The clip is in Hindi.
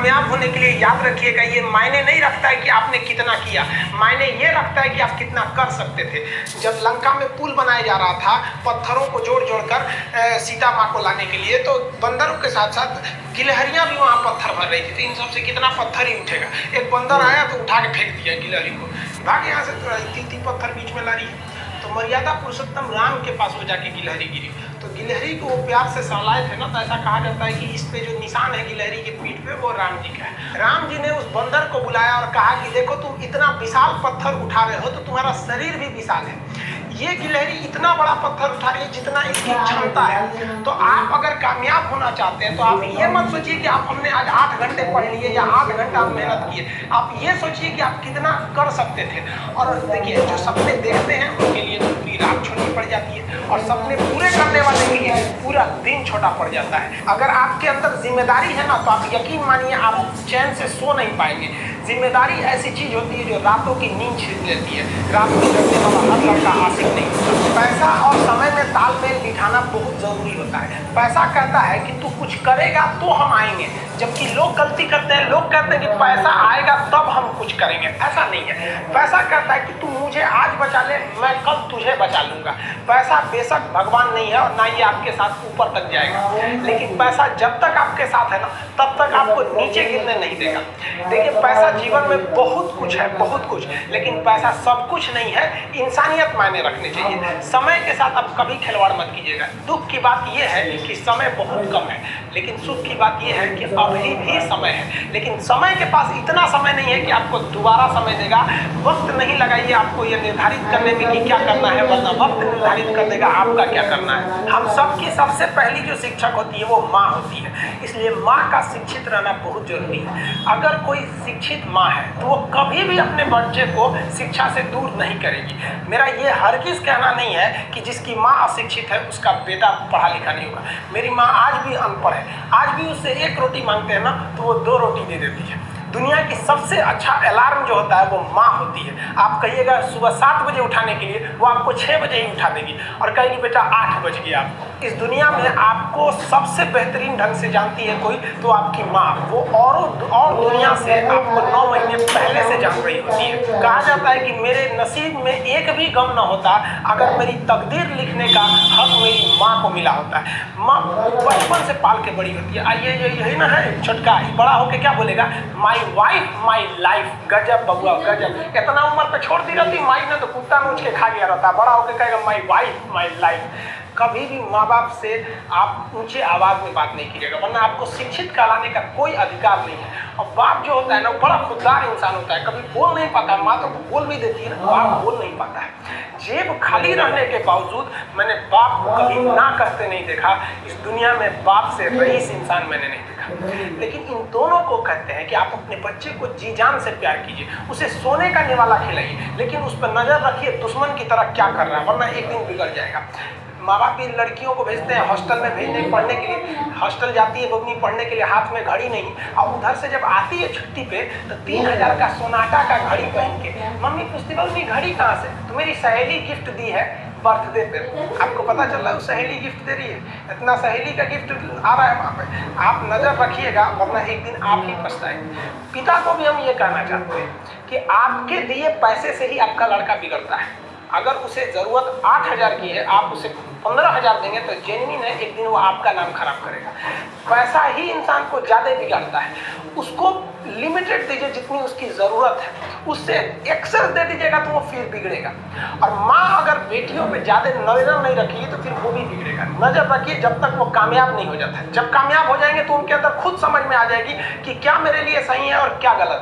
कामयाब होने के लिए याद रखिएगा, ये मायने नहीं रखता है कि आपने कितना किया, मायने ये रखता है कि आप कितना कर सकते थे। जब लंका में पुल बनाया जा रहा था पत्थरों को जोड़ जोड़कर सीता माँ को लाने के लिए, तो बंदरों के साथ साथ गिलहरियां भी वहाँ पत्थर भर रही थी। तो इन सबसे कितना पत्थर ही उठेगा। एक बंदर आया तो उठा के फेंक दिया गिलहरी को, भाग यहाँ से, तीन पत्थर बीच में ला रही है। तो मर्यादा पुरुषोत्तम राम के पास वो जाके गिलहरी गिरी, तो गिलहरी को वो प्यार से सहलाए थे ना, तो ऐसा कहा जाता है कि इस पे जो निशान है गिलहरी के पीठ पे, वो राम जी का है। राम जी ने उस बंदर को बुलाया और कहा कि देखो तुम इतना विशाल पत्थर उठा रहे हो तो तुम्हारा शरीर भी विशाल है, ये गिलहरी इतना बड़ा पत्थर उठा रही है जितना इसकी क्षमता है। तो आप अगर कामयाब होना चाहते हैं तो आप ये मत सोचिए कि आप हमने आज 8 घंटे पढ़ लिए या 8 घंटा आप मेहनत किए, आप ये सोचिए कि आप कितना कर सकते थे। और देखिए, जो सपने देखते हैं उनके लिए तो पूरी रात छोटी पड़ जाती है, और सपने पूरे करने वाले के लिए पूरा दिन छोटा पड़ जाता है। अगर आपके अंदर जिम्मेदारी है ना, तो आप यकीन मानिए आप चैन से सो नहीं पाएंगे। जिम्मेदारी ऐसी चीज होती है जो रातों की नींद छीन लेती है। रात में जगने वाला हर लड़का आशिक नहीं होता। पैसा और समय में तालमेल बिठाना बहुत जरूरी होता है। पैसा कहता है कि तू कुछ करेगा तो हम आएंगे, जबकि लोग गलती करते हैं, लोग कहते हैं कि पैसा आएगा तब हम कुछ करेंगे। ऐसा नहीं है। पैसा कहता है कि तू मुझे आज बचा ले, मैं कल तुझे बचा लूंगा। पैसा बेशक भगवान नहीं है और ना ये आपके साथ ऊपर तक जाएगा, लेकिन पैसा जब तक आपके साथ है ना, तब तक आपको नीचे गिरने नहीं देगा। देखिए, पैसा जीवन में बहुत कुछ है, बहुत कुछ, लेकिन पैसा सब कुछ नहीं है। इंसानियत मायने रखनी चाहिए। समय के साथ आप कभी खिलवाड़ मत कीजिएगा। दुख की बात यह है कि समय बहुत कम है, लेकिन सुख की बात यह है कि अभी भी समय है। लेकिन समय के पास इतना समय नहीं है कि आपको दोबारा समय देगा। वक्त नहीं लगाइए आपको यह निर्धारित करने में कि क्या करना है, वरना वक्त निर्धारित कर देगा आपका क्या करना है। हम सबकी सबसे पहली जो शिक्षक होती है वो माँ होती है, इसलिए माँ का शिक्षित रहना बहुत जरूरी है। अगर कोई शिक्षित माँ है तो वो कभी भी अपने बच्चे को शिक्षा से दूर नहीं करेगी। मेरा ये हरगिज़ कहना नहीं है कि जिसकी माँ अशिक्षित है उसका बेटा पढ़ा लिखा नहीं होगा। मेरी माँ आज भी अनपढ़ है, आज भी उससे 1 रोटी मांगते हैं ना तो वो 2 रोटी दे देती है। दुनिया की सबसे अच्छा अलार्म जो होता है वो माँ होती है। आप कहिएगा सुबह 7 बजे उठाने के लिए, वो आपको 6 बजे ही उठा देगी और कहेगी बेटा 8 बज गया। इस दुनिया में आपको सबसे बेहतरीन ढंग से जानती है कोई तो आपकी माँ। वो और दुनिया से आपको 9 महीने पहले से जान रही होती है। कहा जाता है कि मेरे नसीब में एक भी गम न होता अगर मेरी तकदीर लिखने का हक मेरी माँ को मिला होता है। माँ बचपन से पाल के बड़ी होती है। आइए यही ना है, छोटका बड़ा होके क्या बोलेगा, माई वाइफ माई लाइफ। गजब बबुआ गजब। इतना उम्र पे छोड़ दी रहती माई ने तो कुत्ता नोच के खा गया रहता। बड़ा होकर कहेगा माई वाइफ माई लाइफ। कभी भी माँ बाप से आप ऊंचे आवाज में बात नहीं कीजिएगा, वरना आपको शिक्षित कहलाने का कोई अधिकार नहीं है। और बाप जो होता है ना, बड़ा खुददार इंसान होता है, कभी बोल नहीं पाता। माँ तो बोल भी देती है ना, बाप बोल नहीं पाता है। जेब खाली रहने के बावजूद मैंने बाप को कभी ना कहते नहीं देखा। इस दुनिया में बाप से रईस इंसान मैंने नहीं देखा। लेकिन इन दोनों को कहते हैं कि आप अपने बच्चे को जी जान से प्यार कीजिए, उसे सोने का निवाला खिलाइए, लेकिन उस पर नजर रखिए दुश्मन की तरह क्या कर रहा है, वरना एक दिन बिगड़ जाएगा। माँ बाप भी लड़कियों को भेजते हैं हॉस्टल में भेजने पढ़ने के लिए। हॉस्टल जाती है बबनी पढ़ने के लिए, हाथ में घड़ी नहीं, और उधर से जब आती है छुट्टी पे तो 3000 का सोनाटा का घड़ी पहन के मम्मी पूछती बबनी घड़ी कहाँ से, तो मेरी सहेली गिफ्ट दी है बर्थडे पे। आपको पता चल रहा है सहेली गिफ्ट दे रही है, इतना सहेली का गिफ्ट आ रहा है वहाँ पे। आप नजर रखिएगा, वरना एक दिन आप ही पछताएंगे। पिता को भी हम ये कहना चाहते हैं कि आपके दिए पैसे से ही आपका लड़का बिगड़ता है। अगर उसे जरूरत 8000 की है, आप उसे 15000 देंगे तो जेन्युइन है, एक दिन वो आपका नाम खराब करेगा। पैसा ही इंसान को ज्यादा बिगाड़ता है। उसको लिमिटेड दीजिए जितनी उसकी जरूरत है, उससे एक्सेस दे दीजिएगा तो वो फिर बिगड़ेगा। और माँ अगर बेटियों पे ज्यादा नजर नहीं रखेगी तो फिर वो भी बिगड़ेगा। नजर रखिए जब तक वो कामयाब नहीं हो जाता है। जब कामयाब हो जाएंगे तो उनके अंदर खुद समझ में आ जाएगी कि क्या मेरे लिए सही है और क्या गलत है।